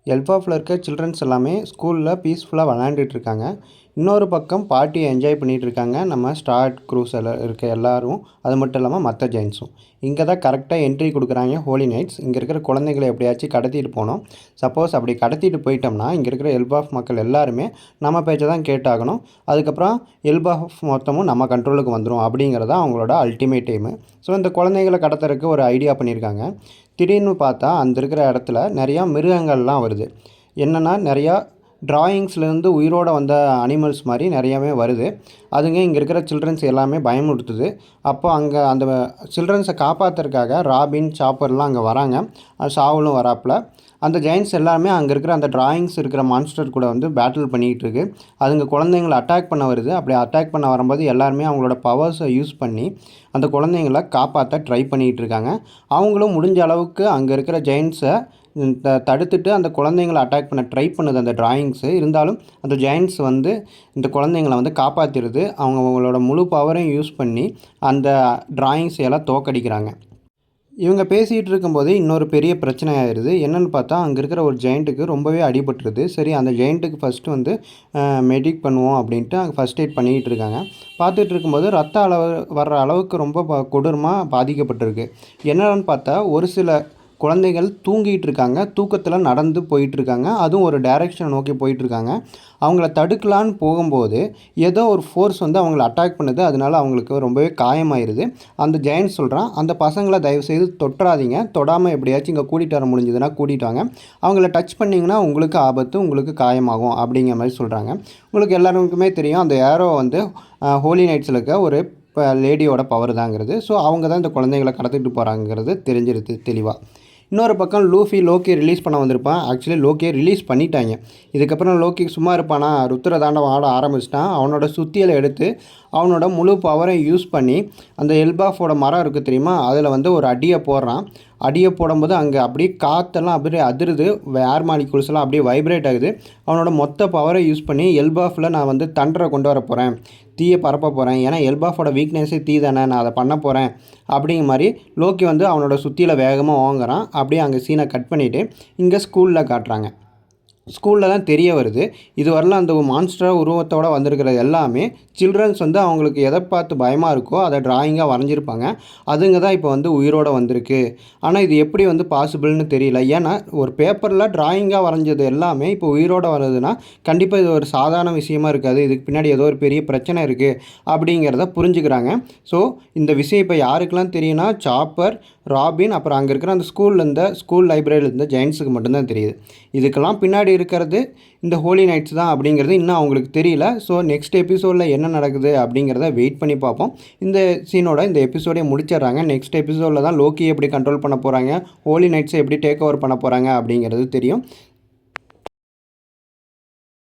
எல்ஃபாஃபில் இருக்க சில்ட்ரன்ஸ் எல்லாமே ஸ்கூலில் பீஸ்ஃபுல்லாக விளையாண்டுட்டு இருக்காங்க. இன்னொரு பக்கம் பார்ட்டியை என்ஜாய் பண்ணிகிட்டு இருக்காங்க நம்ம ஸ்டார் க்ரூஸ் எல்லாம் இருக்க எல்லாரும். அது மட்டும் இல்லாமல் மற்ற ஜெயின்ஸும் இங்கே தான் கரெக்டாக என்ட்ரி கொடுக்குறாங்க ஹோலி நைட்ஸ். இங்கே இருக்கிற குழந்தைகளை எப்படியாச்சும் கடத்திட்டு போகணும். சப்போஸ் அப்படி கடத்திட்டு போயிட்டோம்னா இங்கே இருக்கிற எல்பாஃப் மக்கள் எல்லாருமே நம்ம பேச்சை தான் கேட்டாகணும். அதுக்கப்புறம் எல்பாஃப் மொத்தமும் நம்ம கண்ட்ரோலுக்கு வந்துடும் அப்படிங்கிறதா அவங்களோட அல்டிமேட் எய்மு. ஸோ இந்த குழந்தைகளை கடத்துறதுக்கு ஒரு ஐடியா பண்ணியிருக்காங்க. திடீர்னு பார்த்தா அந்த இருக்கிற இடத்துல நிறையா மிருகங்கள்லாம் வருது. என்னென்னா நிறையா ட்ராயிங்ஸ்லேருந்து உயிரோடு வந்த அனிமல்ஸ் மாதிரி நிறையாவே வருது. அதுங்க இங்கே இருக்கிற சில்ட்ரன்ஸ் எல்லாமே பயமுறுத்துது. அப்போ அங்கே அந்த சில்ட்ரன்ஸை காப்பாற்றுறதுக்காக ராபின், சாப்பர்லாம் அங்கே வராங்க. ஷாவலும் வராப்பில். அந்த ஜெயின்ஸ் எல்லாமே அங்கே இருக்கிற அந்த ட்ராயிங்ஸ் இருக்கிற மான்ஸ்டர் கூட வந்து பேட்டில் பண்ணிகிட்டு இருக்கு. அதுங்க குழந்தைங்களை அட்டாக் பண்ண வருது. அப்படி அட்டாக் பண்ண வரும்போது எல்லாருமே அவங்களோட பவர்ஸை யூஸ் பண்ணி அந்த குழந்தைங்களை காப்பாற்ற ட்ரை பண்ணிகிட்டு இருக்காங்க. அவங்களும் முடிஞ்ச அளவுக்கு அங்கே இருக்கிற ஜெயின்ஸை தடுத்துட்டு அந்த குழந்தைங்களை அட்டாக் பண்ண ட்ரை பண்ணுது அந்த ட்ராயிங்ஸு. இருந்தாலும் அந்த ஜெயின்ஸ் வந்து இந்த குழந்தைங்களை வந்து காப்பாற்றிடுது. அவங்களோட முழு பவரையும் யூஸ் பண்ணி அந்த ட்ராயிங்ஸ் எல்லாம் தோக்கடிக்கிறாங்க. இவங்க பேசிகிட்டு இருக்கும்போது இன்னொரு பெரிய பிரச்சனை ஆயிடுது. என்னென்னு பார்த்தா அங்கே இருக்கிற ஒரு ஜெயிண்ட்டுக்கு ரொம்பவே அடிபட்டுருது. சரி, அந்த ஜெயிண்ட்டுக்கு ஃபஸ்ட்டு வந்து மெடிக் பண்ணுவோம் அப்படின்ட்டு அங்கே ஃபஸ்ட் எய்ட் பண்ணிக்கிட்டு இருக்காங்க. பார்த்துட்டு இருக்கும்போது ரத்த அளவு வர்ற அளவுக்கு ரொம்ப கொடூரமாக பாதிக்கப்பட்டிருக்கு. என்னென்னு பார்த்தா ஒரு சில குழந்தைகள் தூங்கிட்டு இருக்காங்க. தூக்கத்தில் நடந்து போயிட்டுருக்காங்க. அதுவும் ஒரு டைரெக்ஷனை நோக்கி போயிட்டுருக்காங்க. அவங்கள தடுக்கலான்னு போகும்போது ஏதோ ஒரு ஃபோர்ஸ் வந்து அவங்கள அட்டாக் பண்ணுது. அதனால அவங்களுக்கு ரொம்பவே காயமாயிருது. அந்த ஜெயண்ட் சொல்கிறான், அந்த பசங்களை தயவுசெய்து தொட்டுறாதீங்க. தொடாமல் எப்படியாச்சும் இங்கே கூட்டிகிட்டு வர முடிஞ்சதுன்னா கூட்டிகிட்டு வாங்க. அவங்கள டச் பண்ணிங்கன்னா உங்களுக்கு ஆபத்து, உங்களுக்கு காயமாகும் அப்படிங்கிற மாதிரி சொல்கிறாங்க. உங்களுக்கு எல்லாருக்குமே தெரியும் அந்த ஏரோ வந்து ஹோலி நைட்ஸில் இருக்க ஒரு லேடியோட பவர் தாங்கிறது. ஸோ அவங்க தான் இந்த குழந்தைங்களை கடத்திட்டு போகிறாங்கிறது தெரிஞ்சிருது தெளிவாக. இன்னொரு பக்கம் லோக்கி ரிலீஸ் பண்ண வந்திருப்பான். ஆக்சுவலி லோக்கியை ரிலீஸ் பண்ணிட்டாங்க. இதுக்கப்புறம் லோக்கி சும்மா இருப்பானா? ருத்ர தாண்டவம் ஆட ஆரம்பிச்சிட்டான். அவனோட சுத்தியலை எடுத்து அவனோட முழு பவரை யூஸ் பண்ணி அந்த எல்பாஃபோட மரம் இருக்குது தெரியுமா, அதில் வந்து ஒரு அடியை போடுறான். அடியை போடும்போது அங்கே அப்படியே காற்றெல்லாம் அப்படியே அதிருது. ஏர் மாலிகுல்ஸ்லாம் அப்படியே வைப்ரேட் ஆகுது. அவனோட மொத்த பவரை யூஸ் பண்ணி எல்பாஃபில் நான் வந்து தண்டரை கொண்டு வர போகிறேன், தீயை பரப்ப போகிறேன். ஏன்னா எல்பாஃபோட வீக்னஸே தீ தானே, நான் அதை பண்ண போகிறேன் அப்படிங்கிற மாதிரி லோக்கி வந்து அவனோட சுற்றியில் வேகமாக வாங்குறான். அப்படியே அங்கே சீனை கட் பண்ணிவிட்டு இங்கே ஸ்கூலில் காட்டுறாங்க. ஸ்கூலில் தான் தெரிய வருது, இது வரலாம் அந்த மான்ஸ்டர் உருவத்தோடு வந்திருக்கிறது எல்லாமே சில்ட்ரன்ஸ் வந்து அவங்களுக்கு எதை பார்த்து பயமாக இருக்கோ அதை ட்ராயிங்காக வரைஞ்சிருப்பாங்க. அதுங்க தான் இப்போ வந்து உயிரோடு வந்திருக்கு. ஆனால் இது எப்படி வந்து பாசிபிள்னு தெரியல. ஏன்னா ஒரு பேப்பரில் ட்ராயிங்காக வரைஞ்சது எல்லாமே இப்போ உயிரோடு வருதுன்னா கண்டிப்பாக இது ஒரு சாதாரண விஷயமா இருக்காது. இதுக்கு பின்னாடி ஏதோ ஒரு பெரிய பிரச்சனை இருக்குது அப்படிங்கிறத புரிஞ்சுக்கிறாங்க. ஸோ இந்த விஷயம் இப்போ யாருக்கெல்லாம் தெரியும்னா சாப்பர், ராபின், அப்புறம் அங்கே இருக்கிற அந்த ஸ்கூல் லைப்ரரியில் இருந்த ஜெயின்ஸுக்கு மட்டும்தான் தெரியுது. இதுக்கெல்லாம் பின்னாடி இருக்கிறது இந்த ஹோலி நைட்ஸ் தான் அப்படிங்கிறது இன்னும் அவங்களுக்கு தெரியல. ஸோ நெக்ஸ்ட் எபிசோடில் என்ன நடக்குது அப்படிங்கிறத வெயிட் பண்ணி பார்ப்போம். இந்த சீனோட இந்த எபிசோடே முடிச்சிடுறாங்க. நெக்ஸ்ட் எபிசோடில் தான் லோக்கி எப்படி கண்ட்ரோல் பண்ண போகிறாங்க, ஹோலி நைட்ஸை எப்படி டேக் ஓவர் பண்ண போகிறாங்க அப்படிங்கிறது தெரியும்.